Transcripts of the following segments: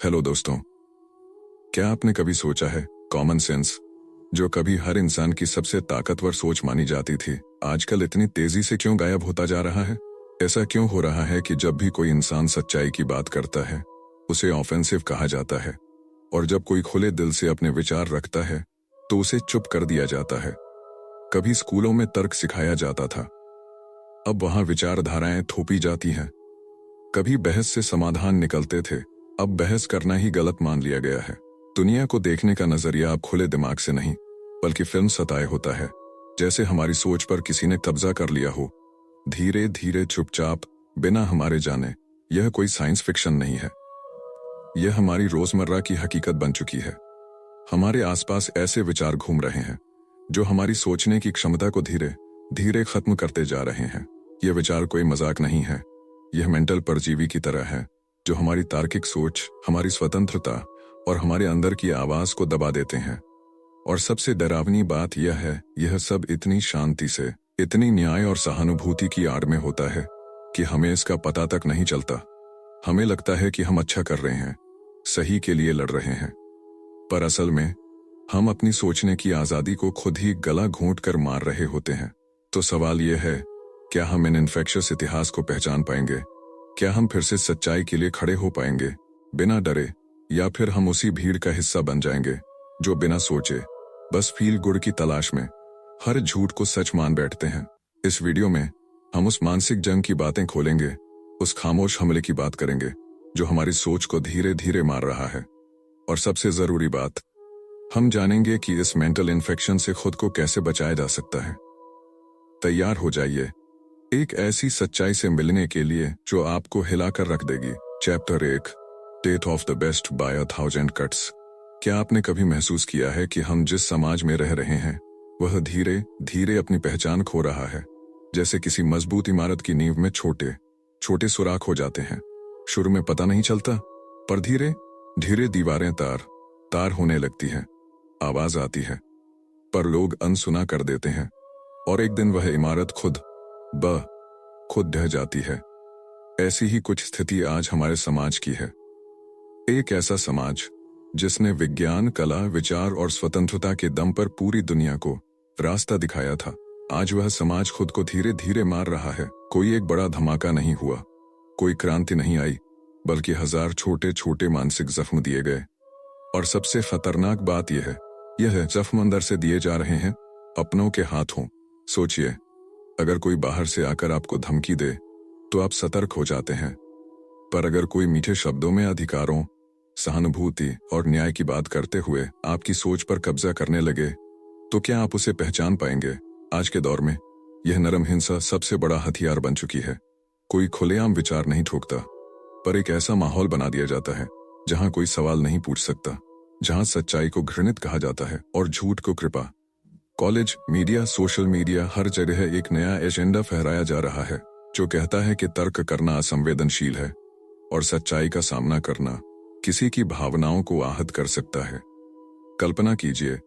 Hello दोस्तों। क्या आपने कभी सोचा है कॉमन सेंस, जो कभी हर इंसान की सबसे ताकतवर सोच मानी जाती थी, आजकल इतनी तेजी से क्यों गायब होता जा रहा है? ऐसा क्यों हो रहा है कि जब भी कोई इंसान सच्चाई की बात करता है उसे ऑफेंसिव कहा जाता है, और जब कोई खुले दिल से अपने विचार रखता है तो उसे चुप कर दिया जाता है? कभी स्कूलों में तर्क सिखाया जाता था, अब वहां विचारधाराएं थोपी जाती हैं। कभी बहस से समाधान निकलते थे, अब बहस करना ही गलत मान लिया गया है। दुनिया को देखने का नजरिया अब खुले दिमाग से नहीं बल्कि फिल्म सताए होता है, जैसे हमारी सोच पर किसी ने कब्जा कर लिया हो, धीरे धीरे चुपचाप, बिना हमारे जाने। यह कोई साइंस फिक्शन नहीं है, यह हमारी रोजमर्रा की हकीकत बन चुकी है। हमारे आसपास ऐसे विचार घूम रहे हैं जो हमारी सोचने की क्षमता को धीरे धीरे खत्म करते जा रहे हैं। यह विचार कोई मजाक नहीं है, यह मेंटल परजीवी की तरह है जो हमारी तार्किक सोच, हमारी स्वतंत्रता और हमारे अंदर की आवाज को दबा देते हैं। और सबसे डरावनी बात यह है, यह सब इतनी शांति से, इतनी न्याय और सहानुभूति की आड़ में होता है कि हमें इसका पता तक नहीं चलता। हमें लगता है कि हम अच्छा कर रहे हैं, सही के लिए लड़ रहे हैं, पर असल में हम अपनी सोचने की आजादी को खुद ही गला घोंट कर मार रहे होते हैं। तो सवाल यह है, क्या हम इन इन्फेक्शियस इतिहास को पहचान पाएंगे? क्या हम फिर से सच्चाई के लिए खड़े हो पाएंगे बिना डरे, या फिर हम उसी भीड़ का हिस्सा बन जाएंगे जो बिना सोचे, बस फील गुड की तलाश में हर झूठ को सच मान बैठते हैं? इस वीडियो में हम उस मानसिक जंग की बातें खोलेंगे, उस खामोश हमले की बात करेंगे जो हमारी सोच को धीरे धीरे मार रहा है। और सबसे जरूरी बात, हम जानेंगे कि इस मेंटल इन्फेक्शन से खुद को कैसे बचाया जा सकता है। तैयार हो जाइए एक ऐसी सच्चाई से मिलने के लिए जो आपको हिलाकर रख देगी। Chapter 1, death of the best by 1000 cuts. क्या आपने कभी महसूस किया है कि हम जिस समाज में रह रहे हैं वह धीरे धीरे अपनी पहचान खो रहा है? जैसे किसी मजबूत इमारत की नींव में छोटे छोटे सुराख हो जाते हैं। शुरू में पता नहीं चलता, पर धीरे धीरे दीवारें तार तार होने लगती हैं, आवाज आती है, पर लोग अनसुना कर देते हैं, और एक दिन वह इमारत खुद ढह जाती है। ऐसी ही कुछ स्थिति आज हमारे समाज की है। एक ऐसा समाज जिसने विज्ञान, कला, विचार और स्वतंत्रता के दम पर पूरी दुनिया को रास्ता दिखाया था, आज वह समाज खुद को धीरे धीरे मार रहा है। कोई एक बड़ा धमाका नहीं हुआ, कोई क्रांति नहीं आई, बल्कि हजार छोटे छोटे मानसिक जख्म दिए गए। और सबसे खतरनाक बात यह जख्म अंदर से दिए जा रहे हैं, अपनों के हाथों। सोचिए, अगर कोई बाहर से आकर आपको धमकी दे तो आप सतर्क हो जाते हैं, पर अगर कोई मीठे शब्दों में अधिकारों, सहानुभूति और न्याय की बात करते हुए आपकी सोच पर कब्जा करने लगे, तो क्या आप उसे पहचान पाएंगे? आज के दौर में यह नरम हिंसा सबसे बड़ा हथियार बन चुकी है। कोई खुलेआम विचार नहीं ठोकता, पर एक ऐसा माहौल बना दिया जाता है जहां कोई सवाल नहीं पूछ सकता, जहां सच्चाई को घृणित कहा जाता है और झूठ को कृपा। कॉलेज, मीडिया, सोशल मीडिया, हर जगह एक नया एजेंडा फहराया जा रहा है जो कहता है कि तर्क करना असंवेदनशील है और सच्चाई का सामना करना किसी की भावनाओं को आहत कर सकता है। कल्पना कीजिए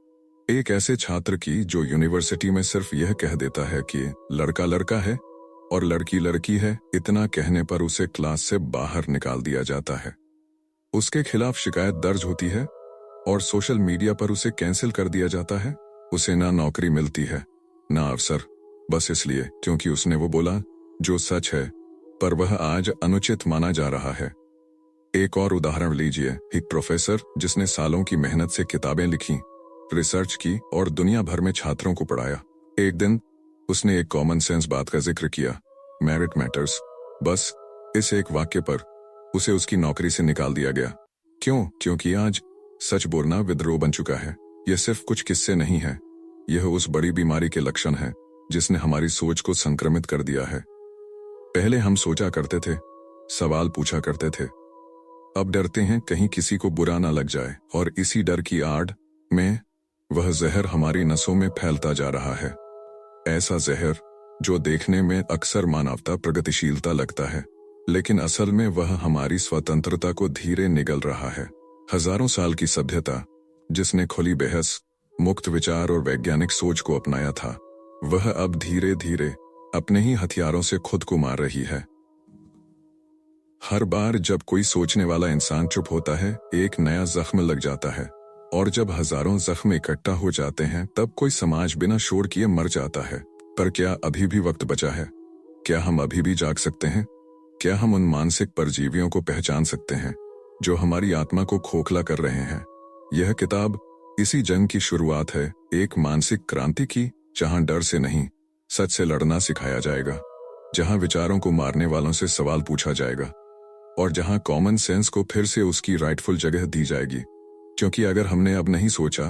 एक ऐसे छात्र की जो यूनिवर्सिटी में सिर्फ यह कह देता है कि लड़का लड़का है और लड़की लड़की है। इतना कहने पर उसे क्लास से बाहर निकाल दिया जाता है, उसके खिलाफ शिकायत दर्ज होती है और सोशल मीडिया पर उसे कैंसिल कर दिया जाता है। उसे ना नौकरी मिलती है, ना अवसर, बस इसलिए क्योंकि उसने वो बोला जो सच है, पर वह आज अनुचित माना जा रहा है। एक और उदाहरण लीजिए, एक प्रोफेसर जिसने सालों की मेहनत से किताबें लिखी, रिसर्च की और दुनिया भर में छात्रों को पढ़ाया, एक दिन उसने एक कॉमन सेंस बात का जिक्र किया, मेरिट मैटर्स। बस इस एक वाक्य पर उसे उसकी नौकरी से निकाल दिया गया। क्यों? क्योंकि आज सच बोलना विद्रोह बन चुका है। यह सिर्फ कुछ किस्से नहीं है, यह उस बड़ी बीमारी के लक्षण है जिसने हमारी सोच को संक्रमित कर दिया है। पहले हम सोचा करते थे, सवाल पूछा करते थे, अब डरते हैं कहीं किसी को बुरा ना लग जाए, और इसी डर की आड़ में वह जहर हमारी नसों में फैलता जा रहा है। ऐसा जहर जो देखने में अक्सर मानवता, प्रगतिशीलता लगता है, लेकिन असल में वह हमारी स्वतंत्रता को धीरे निगल रहा है। हजारों साल की सभ्यता जिसने खुली बहस, मुक्त विचार और वैज्ञानिक सोच को अपनाया था, वह अब धीरे धीरे अपने ही हथियारों से खुद को मार रही है। हर बार जब कोई सोचने वाला इंसान चुप होता है, एक नया जख्म लग जाता है। और जब हजारों जख्म इकट्ठा हो जाते हैं, तब कोई समाज बिना शोर किए मर जाता है। पर क्या अभी भी वक्त बचा है? क्या हम अभी भी जाग सकते हैं? क्या हम उन मानसिक परजीवियों को पहचान सकते हैं जो हमारी आत्मा को खोखला कर रहे हैं? यह किताब इसी जंग की शुरुआत है, एक मानसिक क्रांति की, जहां डर से नहीं, सच से लड़ना सिखाया जाएगा, जहां विचारों को मारने वालों से सवाल पूछा जाएगा, और जहां कॉमन सेंस को फिर से उसकी राइटफुल जगह दी जाएगी। क्योंकि अगर हमने अब नहीं सोचा,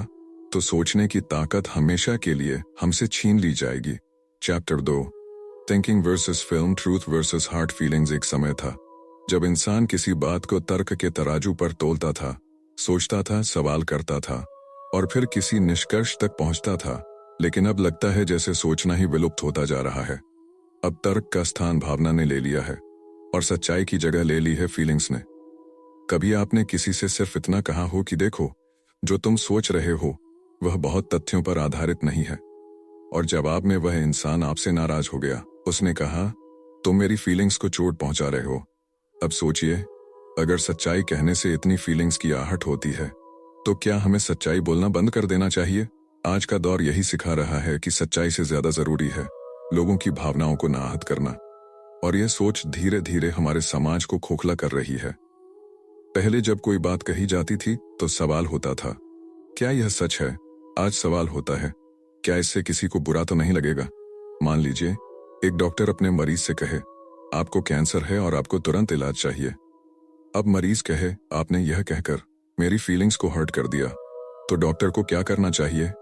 तो सोचने की ताकत हमेशा के लिए हमसे छीन ली जाएगी। Chapter 2, thinking versus film, truth versus heart feelings. एक समय था जब इंसान किसी बात को तर्क के तराजू पर तोलता था, सोचता था, सवाल करता था और फिर किसी निष्कर्ष तक पहुंचता था। लेकिन अब लगता है जैसे सोचना ही विलुप्त होता जा रहा है। अब तर्क का स्थान भावना ने ले लिया है और सच्चाई की जगह ले ली है फीलिंग्स ने। कभी आपने किसी से सिर्फ इतना कहा हो कि देखो, जो तुम सोच रहे हो वह बहुत तथ्यों पर आधारित नहीं है, और जवाब में वह इंसान आपसे नाराज हो गया। उसने कहा, तुम मेरी फीलिंग्स को चोट पहुंचा रहे हो। अब सोचिए, अगर सच्चाई कहने से इतनी फीलिंग्स की आहट होती है, तो क्या हमें सच्चाई बोलना बंद कर देना चाहिए? आज का दौर यही सिखा रहा है कि सच्चाई से ज्यादा जरूरी है लोगों की भावनाओं को ना आहत करना, और यह सोच धीरे धीरे हमारे समाज को खोखला कर रही है। पहले जब कोई बात कही जाती थी तो सवाल होता था, क्या यह सच है? आज सवाल होता है, क्या इससे किसी को बुरा तो नहीं लगेगा? मान लीजिए एक डॉक्टर अपने मरीज से कहे, आपको कैंसर है और आपको तुरंत इलाज चाहिए। अब मरीज कहे, आपने यह कहकर मेरी फीलिंग्स को हर्ट कर दिया, तो डॉक्टर को क्या करना चाहिए?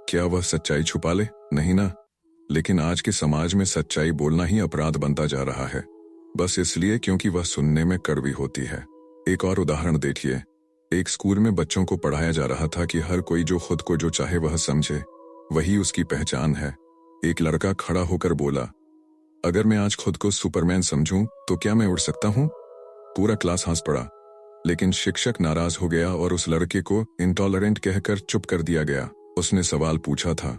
क्या वह सच्चाई छुपा ले? नहीं ना। लेकिन आज के समाज में सच्चाई बोलना ही अपराध बनता जा रहा है, बस इसलिए क्योंकि वह सुनने में कड़वी होती है। एक और उदाहरण देखिए। एक स्कूल में बच्चों को पढ़ाया जा रहा था कि हर कोई जो खुद को जो चाहे वह समझे, वही उसकी पहचान है। एक लड़का खड़ा होकर बोला, अगर मैं आज खुद को सुपरमैन समझूं तो क्या मैं उड़ सकता हूं? पूरा क्लास हंस पड़ा, लेकिन शिक्षक नाराज हो गया और उस लड़के को इंटॉलरेंट कहकर चुप कर दिया गया। उसने सवाल पूछा था,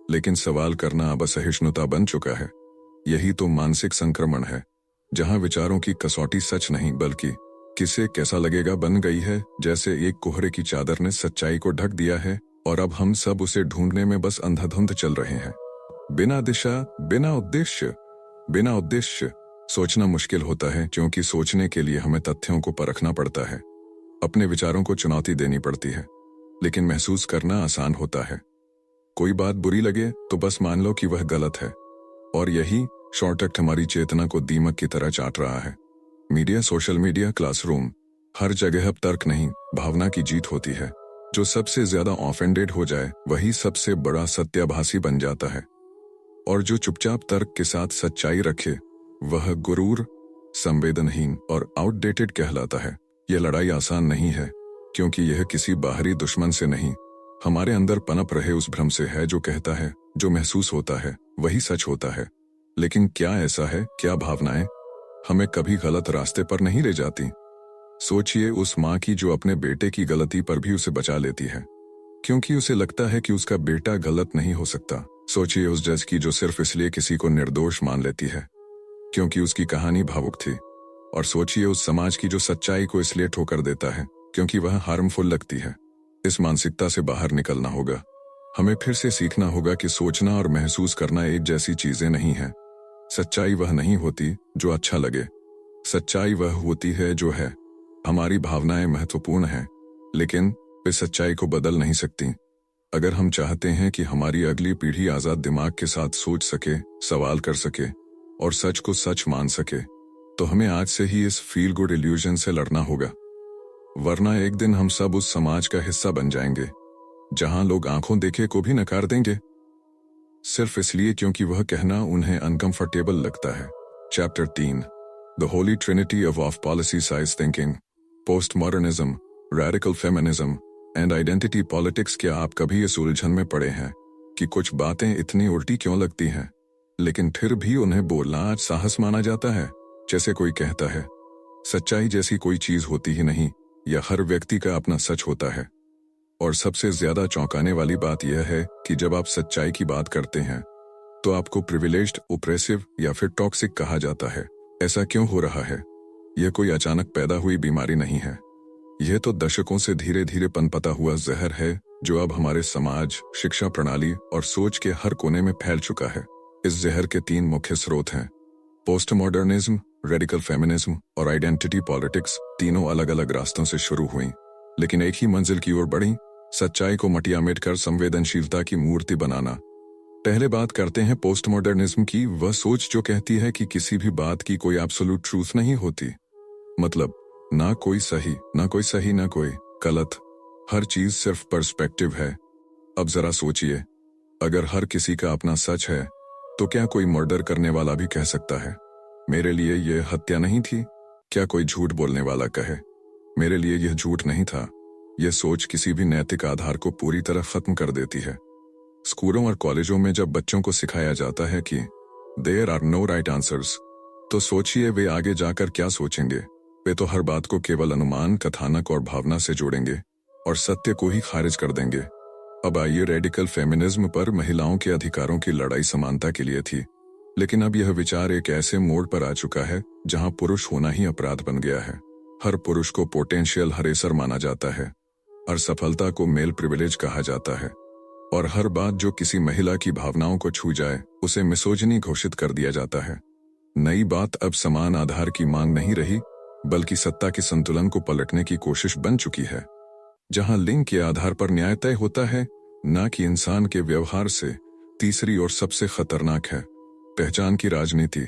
लेकिन सवाल करना अब असहिष्णुता बन चुका है। यही तो मानसिक संक्रमण है, जहां विचारों की कसौटी सच नहीं बल्कि किसे कैसा लगेगा बन गई है। जैसे एक कोहरे की चादर ने सच्चाई को ढक दिया है और अब हम सब उसे ढूंढने में बस अंधाधुंध चल रहे हैं, बिना दिशा, बिना उद्देश्य। सोचना मुश्किल होता है क्योंकि सोचने के लिए हमें तथ्यों को परखना पड़ता है, अपने विचारों को चुनौती देनी पड़ती है। लेकिन महसूस करना आसान होता है। कोई बात बुरी लगे तो बस मान लो कि वह गलत है, और यही शॉर्टकट हमारी चेतना को दीमक की तरह चाट रहा है। मीडिया, सोशल मीडिया, क्लासरूम, हर जगह अब तर्क नहीं, भावना की जीत होती है। जो सबसे ज्यादा ऑफेंडेड हो जाए वही सबसे बड़ा सत्याभासी बन जाता है, और जो चुपचाप तर्क के साथ सच्चाई रखे वह गुरूर, संवेदनहीन और आउटडेटेड कहलाता है। यह लड़ाई आसान नहीं है, क्योंकि यह किसी बाहरी दुश्मन से नहीं, हमारे अंदर पनप रहे उस भ्रम से है जो कहता है जो महसूस होता है वही सच होता है। लेकिन क्या ऐसा है? क्या भावनाएं हमें कभी गलत रास्ते पर नहीं ले जाती? सोचिए उस माँ की जो अपने बेटे की गलती पर भी उसे बचा लेती है, क्योंकि उसे लगता है कि उसका बेटा गलत नहीं हो सकता। सोचिए उस जज की जो सिर्फ इसलिए किसी को निर्दोष मान लेती है क्योंकि उसकी कहानी भावुक थी। और सोचिए उस समाज की जो सच्चाई को इसलिए ठोकर देता है क्योंकि वह हार्मफुल लगती है। इस मानसिकता से बाहर निकलना होगा। हमें फिर से सीखना होगा कि सोचना और महसूस करना एक जैसी चीजें नहीं है। सच्चाई वह नहीं होती जो अच्छा लगे, सच्चाई वह होती है जो है। हमारी भावनाएं महत्वपूर्ण हैं, लेकिन वे सच्चाई को बदल नहीं सकती। अगर हम चाहते हैं कि हमारी अगली पीढ़ी आजाद दिमाग के साथ सोच सके, सवाल कर सके और सच को सच मान सके, तो हमें आज से ही इस फील गुड इल्यूजन से लड़ना होगा। वरना एक दिन हम सब उस समाज का हिस्सा बन जाएंगे जहां लोग आंखों देखे को भी नकार देंगे, सिर्फ इसलिए क्योंकि वह कहना उन्हें अनकंफर्टेबल लगता है। Chapter 3, the Holi Trinity of policy size thinking, post modernism, radical feminism and identity politics. क्या आप कभी इस उलझन में पड़े हैं कि कुछ बातें इतनी उल्टी क्यों लगती हैं, लेकिन फिर भी उन्हें बोलना आज साहस माना जाता है? जैसे कोई कहता है, सच्चाई जैसी कोई चीज होती ही नहीं, या हर व्यक्ति का अपना सच होता है। और सबसे ज्यादा चौंकाने वाली बात यह है कि जब आप सच्चाई की बात करते हैं तो आपको प्रिविलेज्ड, ओप्रेसिव या फिर टॉक्सिक कहा जाता है। ऐसा क्यों हो रहा है? यह कोई अचानक पैदा हुई बीमारी नहीं है। यह तो दशकों से धीरे धीरे पनपता हुआ जहर है जो अब हमारे समाज, शिक्षा प्रणाली और सोच के हर कोने में फैल चुका है। इस जहर के 3 मुख्य स्रोत हैं: पोस्ट मॉडर्निज्म, रेडिकल फेमिनिज्म और आइडेंटिटी पॉलिटिक्स। तीनों अलग अलग रास्तों से शुरू हुई, लेकिन एक ही मंजिल की ओर बढ़ी: सच्चाई को मटिया मेटकर संवेदनशीलता की मूर्ति बनाना। पहले बात करते हैं पोस्ट मॉडर्निज्म की, वह सोच जो कहती है कि किसी भी बात की कोई एब्सोल्यूट ट्रूथ नहीं होती। मतलब ना कोई सही, ना कोई गलत, हर चीज सिर्फ पर्सपेक्टिव है। अब जरा सोचिए, अगर हर किसी का अपना सच है तो क्या कोई मर्डर करने वाला भी कह सकता है मेरे लिए यह हत्या नहीं थी? क्या कोई झूठ बोलने वाला कहे मेरे लिए यह झूठ नहीं था? यह सोच किसी भी नैतिक आधार को पूरी तरह खत्म कर देती है। स्कूलों और कॉलेजों में जब बच्चों को सिखाया जाता है कि there are no right answers, तो सोचिए वे आगे जाकर क्या सोचेंगे। वे तो हर बात को केवल अनुमान, कथानक और भावना से जोड़ेंगे और सत्य को ही खारिज कर देंगे। अब आइए रेडिकल फेमिनिज्म पर। महिलाओं के अधिकारों की लड़ाई समानता के लिए थी, लेकिन अब यह विचार एक ऐसे मोड़ पर आ चुका है जहां पुरुष होना ही अपराध बन गया है। हर पुरुष को पोटेंशियल हरेसर माना जाता है, हर सफलता को मेल प्रिविलेज कहा जाता है, और हर बात जो किसी महिला की भावनाओं को छू जाए उसे मिसोजिनी घोषित कर दिया जाता है। नई बात अब समान आधार की मांग नहीं रही, बल्कि सत्ता के संतुलन को पलटने की कोशिश बन चुकी है, जहां लिंग के आधार पर न्याय तय होता है, न कि इंसान के व्यवहार से। तीसरी और सबसे खतरनाक है पहचान की राजनीति।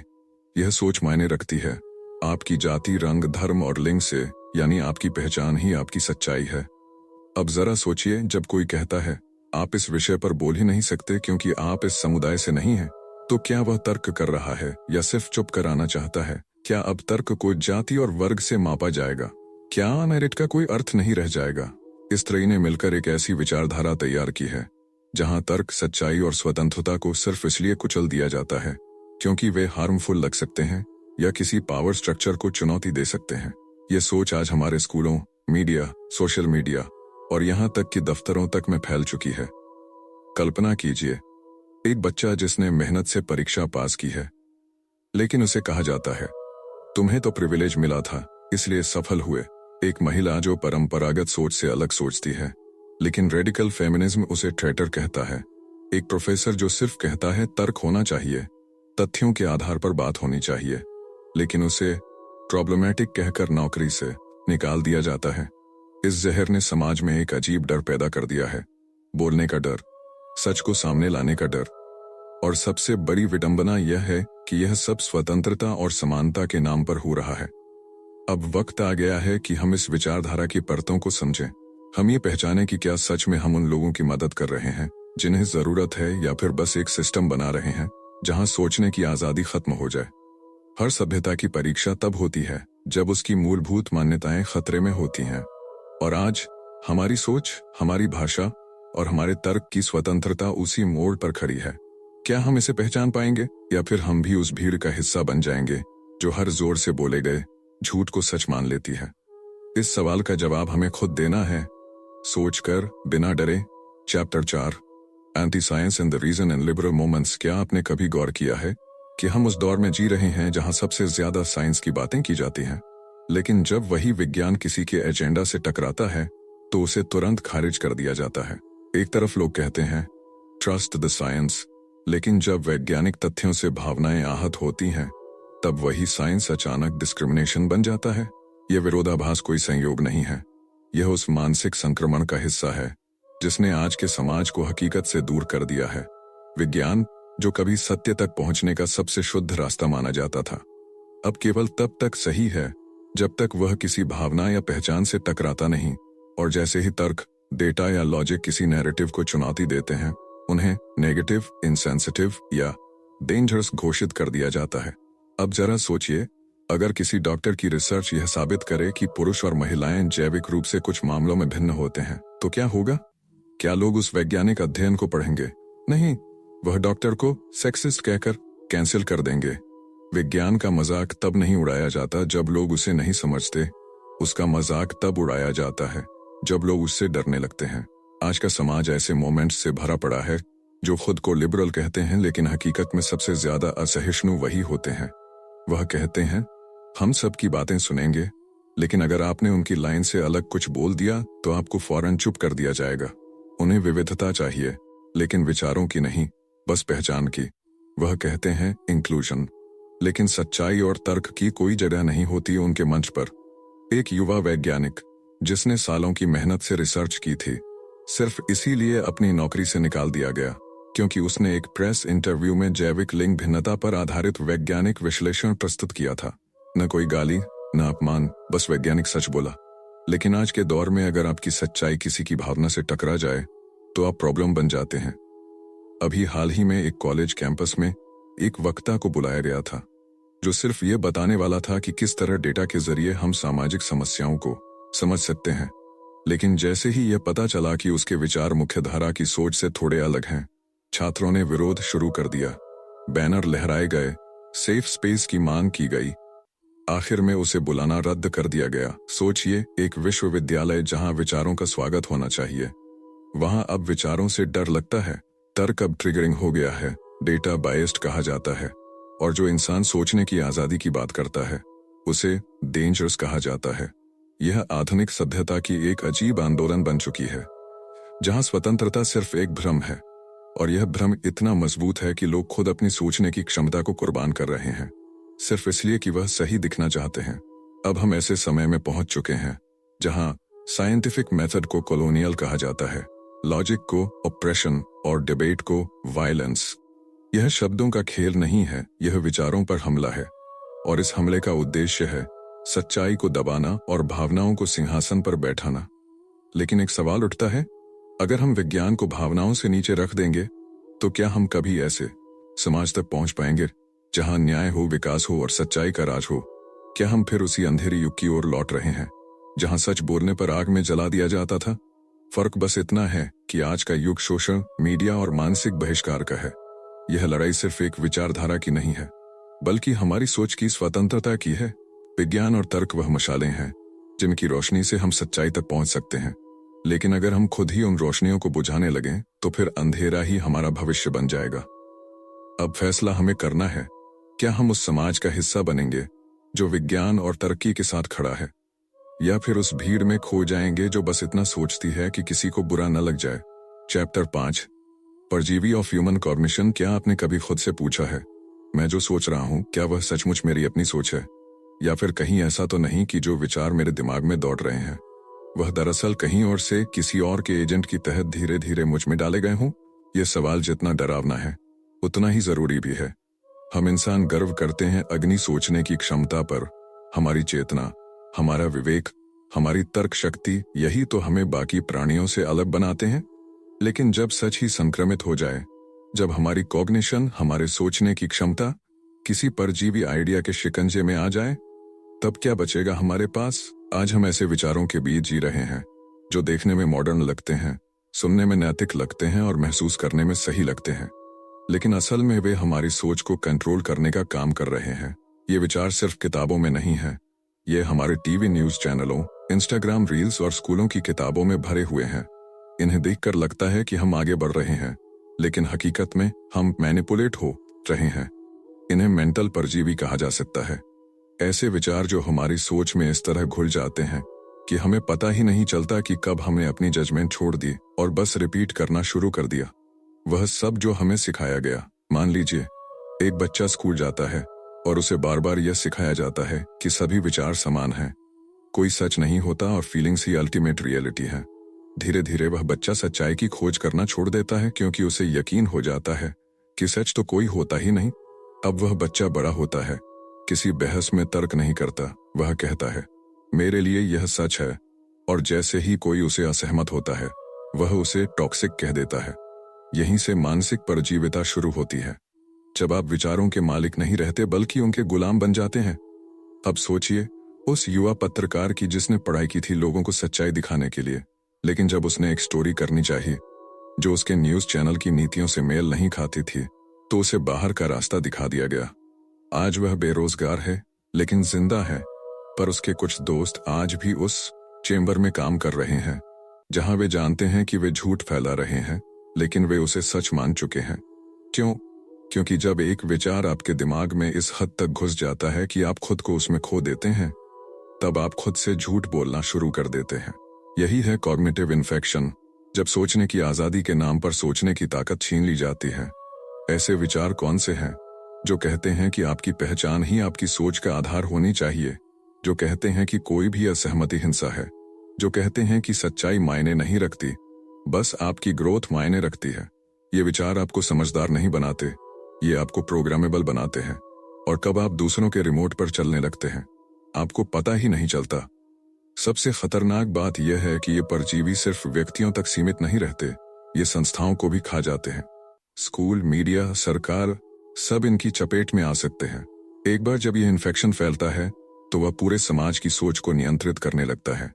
यह सोच मायने रखती है आपकी जाति, रंग, धर्म और लिंग से, यानी आपकी पहचान ही आपकी सच्चाई है। अब जरा सोचिए, जब कोई कहता है आप इस विषय पर बोल ही नहीं सकते क्योंकि आप इस समुदाय से नहीं हैं, तो क्या वह तर्क कर रहा है या सिर्फ चुप कराना चाहता है? क्या अब तर्क को जाति और वर्ग से मापा जाएगा? क्या मेरिट का कोई अर्थ नहीं रह जाएगा? इस त्रयी ने मिलकर एक ऐसी विचारधारा तैयार की है जहां तर्क, सच्चाई और स्वतंत्रता को सिर्फ इसलिए कुचल दिया जाता है क्योंकि वे हार्मफुल लग सकते हैं या किसी पावर स्ट्रक्चर को चुनौती दे सकते हैं। ये सोच आज हमारे स्कूलों, मीडिया, सोशल मीडिया और यहाँ तक कि दफ्तरों तक में फैल चुकी है। कल्पना कीजिए, एक बच्चा जिसने मेहनत से परीक्षा पास की है, लेकिन उसे कहा जाता है तुम्हें तो प्रिविलेज मिला था इसलिए सफल हुए। एक महिला जो परंपरागत सोच से अलग सोचती है, लेकिन रेडिकल फेमिनिज्म उसे ट्रेटर कहता है। एक प्रोफेसर जो सिर्फ कहता है तर्क होना चाहिए, तथ्यों के आधार पर बात होनी चाहिए, लेकिन उसे प्रॉब्लमैटिक कहकर नौकरी से निकाल दिया जाता है। इस जहर ने समाज में एक अजीब डर पैदा कर दिया है, बोलने का डर, सच को सामने लाने का डर। और सबसे बड़ी विडंबना यह है कि यह सब स्वतंत्रता और समानता के नाम पर हो रहा है। अब वक्त आ गया है कि हम इस विचारधारा की परतों को समझें। हम ये पहचानें कि क्या सच में हम उन लोगों की मदद कर रहे हैं जिन्हें जरूरत है, या फिर बस एक सिस्टम बना रहे हैं जहां सोचने की आजादी खत्म हो जाए। हर सभ्यता की परीक्षा तब होती है जब उसकी मूलभूत मान्यताएं खतरे में होती हैं, और आज हमारी सोच, हमारी भाषा और हमारे तर्क की स्वतंत्रता उसी मोड़ पर खड़ी है। क्या हम इसे पहचान पाएंगे, या फिर हम भी उस भीड़ का हिस्सा बन जाएंगे जो हर जोर से बोले गए झूठ को सच मान लेती है? इस सवाल का जवाब हमें खुद देना है, सोचकर, बिना डरे। Chapter 4, anti science in the region and liberal moments. क्या आपने कभी गौर किया है कि हम उस दौर में जी रहे हैं जहां सबसे ज्यादा साइंस की बातें की जाती हैं, लेकिन जब वही विज्ञान किसी के एजेंडा से टकराता है तो उसे तुरंत खारिज कर दिया जाता है। एक तरफ लोग कहते हैं ट्रस्ट द साइंस, लेकिन जब वैज्ञानिक तथ्यों से भावनाएं आहत होती हैं तब वही साइंस अचानक डिस्क्रिमिनेशन बन जाता है। यह विरोधाभास कोई संयोग नहीं है, यह उस मानसिक संक्रमण का हिस्सा है जिसने आज के समाज को हकीकत से दूर कर दिया है। विज्ञान, जो कभी सत्य तक पहुंचने का सबसे शुद्ध रास्ता माना जाता था, अब केवल तब तक सही है जब तक वह किसी भावना या पहचान से टकराता नहीं, और जैसे ही तर्क, डेटा या लॉजिक किसी नैरेटिव को चुनौती देते हैं, उन्हें नेगेटिव, इनसेंसिटिव या डेंजरस घोषित कर दिया जाता है। अब जरा सोचिए, अगर किसी डॉक्टर की रिसर्च यह साबित करे कि पुरुष और महिलाएं जैविक रूप से कुछ मामलों में भिन्न होते हैं, तो क्या होगा? क्या लोग उस वैज्ञानिक अध्ययन को पढ़ेंगे? नहीं, वह डॉक्टर को सेक्सिस्ट कहकर कैंसिल कर देंगे। विज्ञान का मजाक तब नहीं उड़ाया जाता जब लोग उसे नहीं समझते, उसका मजाक तब उड़ाया जाता है जब लोग उससे डरने लगते हैं। आज का समाज ऐसे मोमेंट्स से भरा पड़ा है जो खुद को लिबरल कहते हैं, लेकिन हकीकत में सबसे ज्यादा असहिष्णु वही होते हैं। वह कहते हैं हम सबकी बातें सुनेंगे, लेकिन अगर आपने उनकी लाइन से अलग कुछ बोल दिया तो आपको फौरन चुप कर दिया जाएगा। उन्हें विविधता चाहिए, लेकिन विचारों की नहीं, बस पहचान की। वह कहते हैं इंक्लूजन, लेकिन सच्चाई और तर्क की कोई जगह नहीं होती उनके मंच पर। एक युवा वैज्ञानिक जिसने सालों की मेहनत से रिसर्च की थी, सिर्फ इसीलिए अपनी नौकरी से निकाल दिया गया क्योंकि उसने एक प्रेस इंटरव्यू में जैविक लिंग भिन्नता पर आधारित वैज्ञानिक विश्लेषण प्रस्तुत किया था। न कोई गाली, न अपमान, बस वैज्ञानिक सच बोला। लेकिन आज के दौर में अगर आपकी सच्चाई किसी की भावना से टकरा जाए तो आप प्रॉब्लम बन जाते हैं। अभी हाल ही में एक कॉलेज कैंपस में एक वक्ता को बुलाया गया था जो सिर्फ ये बताने वाला था कि किस तरह डेटा के जरिए हम सामाजिक समस्याओं को समझ सकते हैं। लेकिन जैसे ही यह पता चला कि उसके विचार मुख्यधारा की सोच से थोड़े अलग हैं, छात्रों ने विरोध शुरू कर दिया। बैनर लहराए गए, सेफ स्पेस की मांग की गई। आखिर में उसे बुलाना रद्द कर दिया गया। सोचिए, एक विश्वविद्यालय जहां विचारों का स्वागत होना चाहिए, वहां अब विचारों से डर लगता है। तर्क अब ट्रिगरिंग हो गया है, डेटा बायस्ड कहा जाता है, और जो इंसान सोचने की आजादी की बात करता है उसे डेंजरस कहा जाता है। यह आधुनिक सभ्यता की एक अजीब आंदोलन बन चुकी है, जहां स्वतंत्रता सिर्फ एक भ्रम है, और यह भ्रम इतना मजबूत है कि लोग खुद अपनी सोचने की क्षमता को कुर्बान कर रहे हैं, सिर्फ इसलिए कि वह सही दिखना चाहते हैं। अब हम ऐसे समय में पहुंच चुके हैं जहां साइंटिफिक मेथड को कॉलोनियल कहा जाता है, लॉजिक को ऑप्रेशन और डिबेट को वायलेंस। यह शब्दों का खेल नहीं है, यह विचारों पर हमला है, और इस हमले का उद्देश्य है सच्चाई को दबाना और भावनाओं को सिंहासन पर बैठाना। लेकिन एक सवाल उठता है, अगर हम विज्ञान को भावनाओं से नीचे रख देंगे तो क्या हम कभी ऐसे समाज तक पहुंच पाएंगे जहां न्याय हो, विकास हो और सच्चाई का राज हो? क्या हम फिर उसी अंधेरी युग की ओर लौट रहे हैं जहां सच बोलने पर आग में जला दिया जाता था? फर्क बस इतना है कि आज का युग शोषण, मीडिया और मानसिक बहिष्कार का है। यह लड़ाई सिर्फ एक विचारधारा की नहीं है, बल्कि हमारी सोच की स्वतंत्रता की है। विज्ञान और तर्क वह मशालें हैं जिनकी रोशनी से हम सच्चाई तक पहुंच सकते हैं, लेकिन अगर हम खुद ही उन रोशनियों को बुझाने लगें तो फिर अंधेरा ही हमारा भविष्य बन जाएगा। अब फैसला हमें करना है, क्या हम उस समाज का हिस्सा बनेंगे जो विज्ञान और तरक्की के साथ खड़ा है, या फिर उस भीड़ में खो जाएंगे जो बस इतना सोचती है कि किसी को बुरा न लग जाए। चैप्टर 5, परजीवी ऑफ ह्यूमन कॉग्निशन। क्या आपने कभी खुद से पूछा है, मैं जो सोच रहा हूं क्या वह सचमुच मेरी अपनी सोच है, या फिर कहीं ऐसा तो नहीं कि जो विचार मेरे दिमाग में दौड़ रहे हैं वह दरअसल कहीं और से किसी और के एजेंट की तहत धीरे धीरे मुझ में डाले गए हों? यह सवाल जितना डरावना है उतना ही जरूरी भी है। हम इंसान गर्व करते हैं अग्नि सोचने की क्षमता पर। हमारी चेतना, हमारा विवेक, हमारी तर्क शक्ति, यही तो हमें बाकी प्राणियों से अलग बनाते हैं। लेकिन जब सच ही संक्रमित हो जाए, जब हमारी कॉग्निशन, हमारे सोचने की क्षमता किसी परजीवी आइडिया के शिकंजे में आ जाए, तब क्या बचेगा हमारे पास? आज हम ऐसे विचारों के बीच जी रहे हैं जो देखने में मॉडर्न लगते हैं, सुनने में नैतिक लगते हैं और महसूस करने में सही लगते हैं, लेकिन असल में वे हमारी सोच को कंट्रोल करने का काम कर रहे हैं। ये विचार सिर्फ किताबों में नहीं है, ये हमारे टीवी न्यूज चैनलों, इंस्टाग्राम रील्स और स्कूलों की किताबों में भरे हुए हैं। इन्हें देखकर लगता है कि हम आगे बढ़ रहे हैं, लेकिन हकीकत में हम मैनिपुलेट हो रहे हैं। इन्हें मेंटल परजीवी कहा जा सकता है। ऐसे विचार जो हमारी सोच में इस तरह घुल जाते हैं कि हमें पता ही नहीं चलता कि कब हमने अपनी जजमेंट छोड़ दी और बस रिपीट करना शुरू कर दिया वह सब जो हमें सिखाया गया। मान लीजिए, एक बच्चा स्कूल जाता है और उसे बार बार यह सिखाया जाता है कि सभी विचार समान हैं, कोई सच नहीं होता और फीलिंग्स ही अल्टीमेट रियलिटी है। धीरे धीरे वह बच्चा सच्चाई की खोज करना छोड़ देता है क्योंकि उसे यकीन हो जाता है कि सच तो कोई होता ही नहीं। अब वह बच्चा बड़ा होता है, किसी बहस में तर्क नहीं करता, वह कहता है मेरे लिए यह सच है, और जैसे ही कोई उसे असहमत होता है वह उसे टॉक्सिक कह देता है। यहीं से मानसिक परजीविता शुरू होती है, जब आप विचारों के मालिक नहीं रहते बल्कि उनके गुलाम बन जाते हैं। अब सोचिए उस युवा पत्रकार की जिसने पढ़ाई की थी लोगों को सच्चाई दिखाने के लिए, लेकिन जब उसने एक स्टोरी करनी चाहिए जो उसके न्यूज चैनल की नीतियों से मेल नहीं खाती थी, तो उसे बाहर का रास्ता दिखा दिया गया। आज वह बेरोजगार है लेकिन जिंदा है, पर उसके कुछ दोस्त आज भी उस चेंबर में काम कर रहे हैं जहां वे जानते हैं कि वे झूठ फैला रहे हैं, लेकिन वे उसे सच मान चुके हैं। क्यों? क्योंकि जब एक विचार आपके दिमाग में इस हद तक घुस जाता है कि आप खुद को उसमें खो देते हैं, तब आप खुद से झूठ बोलना शुरू कर देते हैं। यही है कॉग्निटिव इन्फेक्शन, जब सोचने की आजादी के नाम पर सोचने की ताकत छीन ली जाती है। ऐसे विचार कौन से हैं जो कहते हैं कि आपकी पहचान ही आपकी सोच का आधार होनी चाहिए, जो कहते हैं कि कोई भी असहमति हिंसा है, जो कहते हैं कि सच्चाई मायने नहीं रखती, बस आपकी ग्रोथ मायने रखती है। ये विचार आपको समझदार नहीं बनाते, ये आपको प्रोग्रामेबल बनाते हैं। और कब आप दूसरों के रिमोट पर चलने लगते हैं, आपको पता ही नहीं चलता। सबसे खतरनाक बात यह है कि ये परजीवी सिर्फ व्यक्तियों तक सीमित नहीं रहते, ये संस्थाओं को भी खा जाते हैं। स्कूल, मीडिया, सरकार, सब इनकी चपेट में आ सकते हैं। एक बार जब यह इन्फेक्शन फैलता है तो वह पूरे समाज की सोच को नियंत्रित करने लगता है,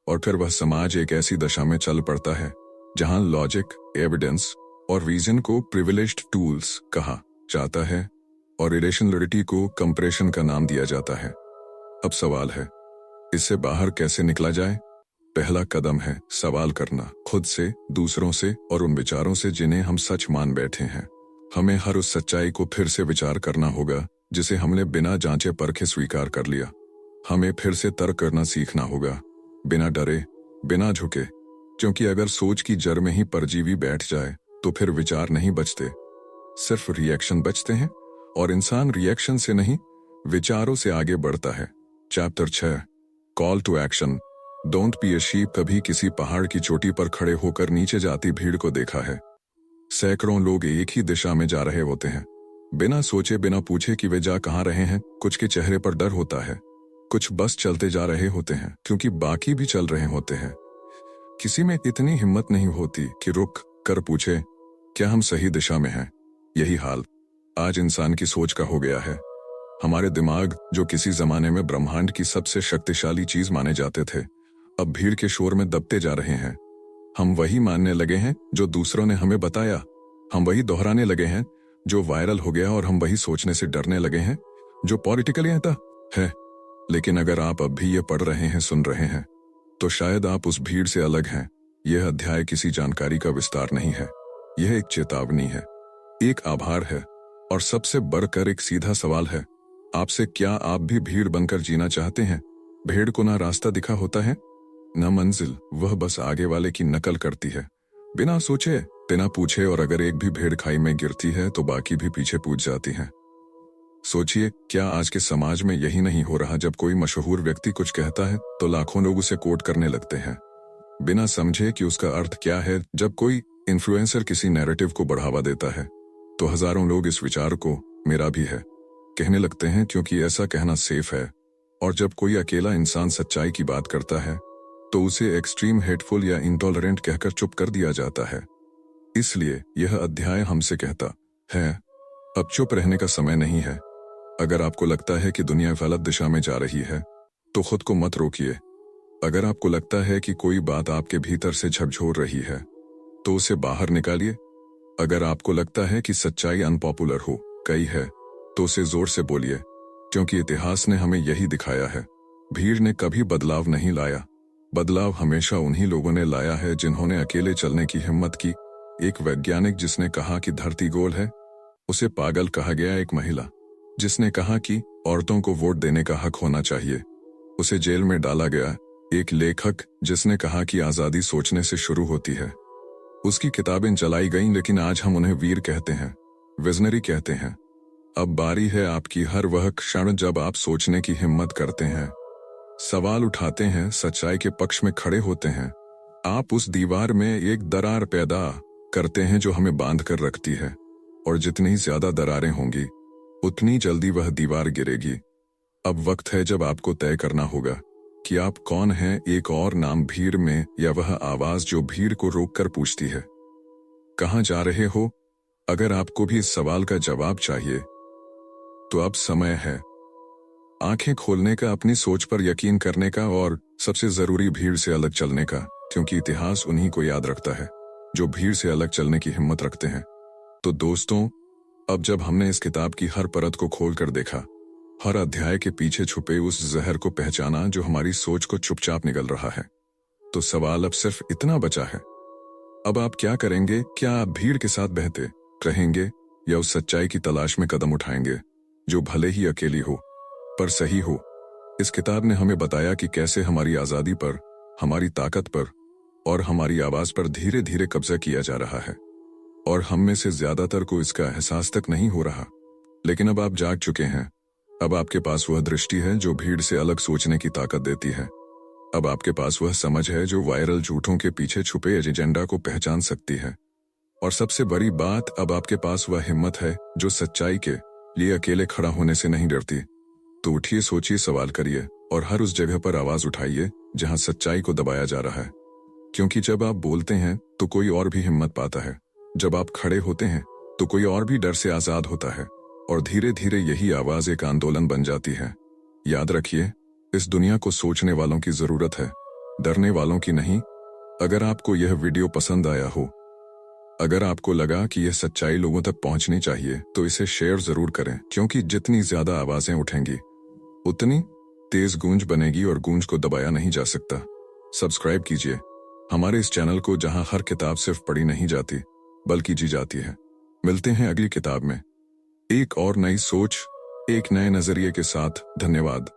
और फिर वह समाज एक ऐसी दशा में चल पड़ता है जहां लॉजिक, एविडेंस और रीजन को प्रिविलेज्ड टूल्स कहा जाता है और इरेशनलिटी को कंप्रेशन का नाम दिया जाता है। अब सवाल है, इससे बाहर कैसे निकला जाए? पहला कदम है सवाल करना, खुद से, दूसरों से और उन विचारों से जिन्हें हम सच मान बैठे हैं। हमें हर उस सच्चाई को फिर से विचार करना होगा जिसे हमने बिना जांचे परखे स्वीकार कर लिया। हमें फिर से तर्क करना सीखना होगा, बिना डरे, बिना झुके, क्योंकि अगर सोच की जड़ में ही परजीवी बैठ जाए तो फिर विचार नहीं बचते, सिर्फ रिएक्शन बचते हैं, और इंसान रिएक्शन से नहीं, विचारों से आगे बढ़ता है। Chapter 6, call to action. Don't be a sheep. कभी किसी पहाड़ की चोटी पर खड़े होकर नीचे जाती भीड़ को देखा है। सैकड़ों लोग एक ही दिशा में जा रहे होते हैं, बिना सोचे बिना पूछे कि वे जा कहाँ रहे हैं। कुछ के चेहरे पर डर होता है, कुछ बस चलते जा रहे होते हैं क्योंकि बाकी भी चल रहे होते हैं। किसी में इतनी हिम्मत नहीं होती कि रुक कर पूछे, क्या हम सही दिशा में हैं? यही हाल आज इंसान की सोच का हो गया है। हमारे दिमाग, जो किसी जमाने में ब्रह्मांड की सबसे शक्तिशाली चीज माने जाते थे, अब भीड़ के शोर में दबते जा रहे हैं। हम वही मानने लगे हैं जो दूसरों ने हमें बताया, हम वही दोहराने लगे हैं जो वायरल हो गया, और हम वही सोचने से डरने लगे हैं जो पॉलिटिकली आता है। लेकिन अगर आप अब भी ये पढ़ रहे हैं, सुन रहे हैं, तो शायद आप उस भीड़ से अलग हैं। यह अध्याय किसी जानकारी का विस्तार नहीं है, यह एक चेतावनी है, एक आभार है, और सबसे बढ़कर एक सीधा सवाल है आपसे, क्या आप भी भीड़ बनकर जीना चाहते हैं? भेड़ को ना रास्ता दिखा होता है, न मंजिल, वह बस आगे वाले की नकल करती है, बिना सोचे, बिना पूछे, और अगर एक भी भेड़ खाई में गिरती है तो बाकी भी पीछे पूछ जाती हैं। सोचिए, क्या आज के समाज में यही नहीं हो रहा? जब कोई मशहूर व्यक्ति कुछ कहता है तो लाखों लोग उसे कोट करने लगते हैं, बिना समझे कि उसका अर्थ क्या है। जब कोई इन्फ्लुएंसर किसी नैरेटिव को बढ़ावा देता है तो हजारों लोग इस विचार को मेरा भी है कहने लगते हैं, क्योंकि ऐसा कहना सेफ है। और जब कोई अकेला इंसान सच्चाई की बात करता है तो उसे एक्सट्रीम हेटफुल या इंटॉलरेंट कहकर चुप कर दिया जाता है। इसलिए यह अध्याय हमसे कहता है, अब चुप रहने का समय नहीं है। अगर आपको लगता है कि दुनिया गलत दिशा में जा रही है तो खुद को मत रोकिए। अगर आपको लगता है कि कोई बात आपके भीतर से झकझोर रही है तो उसे बाहर निकालिए। अगर आपको लगता है कि सच्चाई अनपॉपुलर हो गई है तो उसे जोर से बोलिए, क्योंकि इतिहास ने हमें यही दिखाया है, भीड़ ने कभी बदलाव नहीं लाया, बदलाव हमेशा उन्हीं लोगों ने लाया है जिन्होंने अकेले चलने की हिम्मत की। एक वैज्ञानिक जिसने कहा कि धरती गोल है, उसे पागल कहा गया। एक महिला जिसने कहा कि औरतों को वोट देने का हक होना चाहिए, उसे जेल में डाला गया। एक लेखक जिसने कहा कि आजादी सोचने से शुरू होती है, उसकी किताबें जलाई गईं, लेकिन आज हम उन्हें वीर कहते हैं, विजनरी कहते हैं। अब बारी है आपकी। हर वह क्षण जब आप सोचने की हिम्मत करते हैं, सवाल उठाते हैं, सच्चाई के पक्ष में खड़े होते हैं, आप उस दीवार में एक दरार पैदा करते हैं जो हमें बांध कर रखती है। और जितनी ज्यादा दरारें होंगी उतनी जल्दी वह दीवार गिरेगी। अब वक्त है जब आपको तय करना होगा कि आप कौन हैं, एक और नाम भीड़ में, या वह आवाज जो भीड़ को रोककर पूछती है, कहां जा रहे हो? अगर आपको भी इस सवाल का जवाब चाहिए तो अब समय है आंखें खोलने का, अपनी सोच पर यकीन करने का, और सबसे जरूरी भीड़ से अलग चलने का, क्योंकि इतिहास उन्हीं को याद रखता है जो भीड़ से अलग चलने की हिम्मत रखते हैं। तो दोस्तों, अब जब हमने इस किताब की हर परत को खोलकर देखा, हर अध्याय के पीछे छुपे उस जहर को पहचाना जो हमारी सोच को चुपचाप निगल रहा है, तो सवाल अब सिर्फ इतना बचा है, अब आप क्या करेंगे? क्या आप भीड़ के साथ बहते रहेंगे या उस सच्चाई की तलाश में कदम उठाएंगे जो भले ही अकेली हो पर सही हो। इस किताब ने हमें बताया कि कैसे हमारी आज़ादी पर, हमारी ताकत पर और हमारी आवाज़ पर धीरे धीरे कब्जा किया जा रहा है, और हम में से ज्यादातर को इसका एहसास तक नहीं हो रहा। लेकिन अब आप जाग चुके हैं। अब आपके पास वह दृष्टि है जो भीड़ से अलग सोचने की ताकत देती है। अब आपके पास वह समझ है जो वायरल झूठों के पीछे छुपे एजेंडा को पहचान सकती है। और सबसे बड़ी बात, अब आपके पास वह हिम्मत है जो सच्चाई के लिए अकेले खड़ा होने से नहीं डरती। तो उठिए, सोचिए, सवाल करिए और हर उस जगह पर आवाज उठाइए जहां सच्चाई को दबाया जा रहा है। क्योंकि जब आप बोलते हैं तो कोई और भी हिम्मत पाता है, जब आप खड़े होते हैं तो कोई और भी डर से आजाद होता है, और धीरे धीरे यही आवाज एक आंदोलन बन जाती है। याद रखिए, इस दुनिया को सोचने वालों की जरूरत है, डरने वालों की नहीं। अगर आपको यह वीडियो पसंद आया हो, अगर आपको लगा कि यह सच्चाई लोगों तक पहुंचनी चाहिए, तो इसे शेयर जरूर करें, क्योंकि जितनी ज्यादा आवाजें उठेंगी उतनी तेज गूंज बनेगी, और गूंज को दबाया नहीं जा सकता। सब्सक्राइब कीजिए हमारे इस चैनल को, जहां हर किताब सिर्फ पढ़ी नहीं जाती बल्कि जी जाती है। मिलते हैं अगली किताब में, एक और नई सोच, एक नए नजरिए के साथ। धन्यवाद।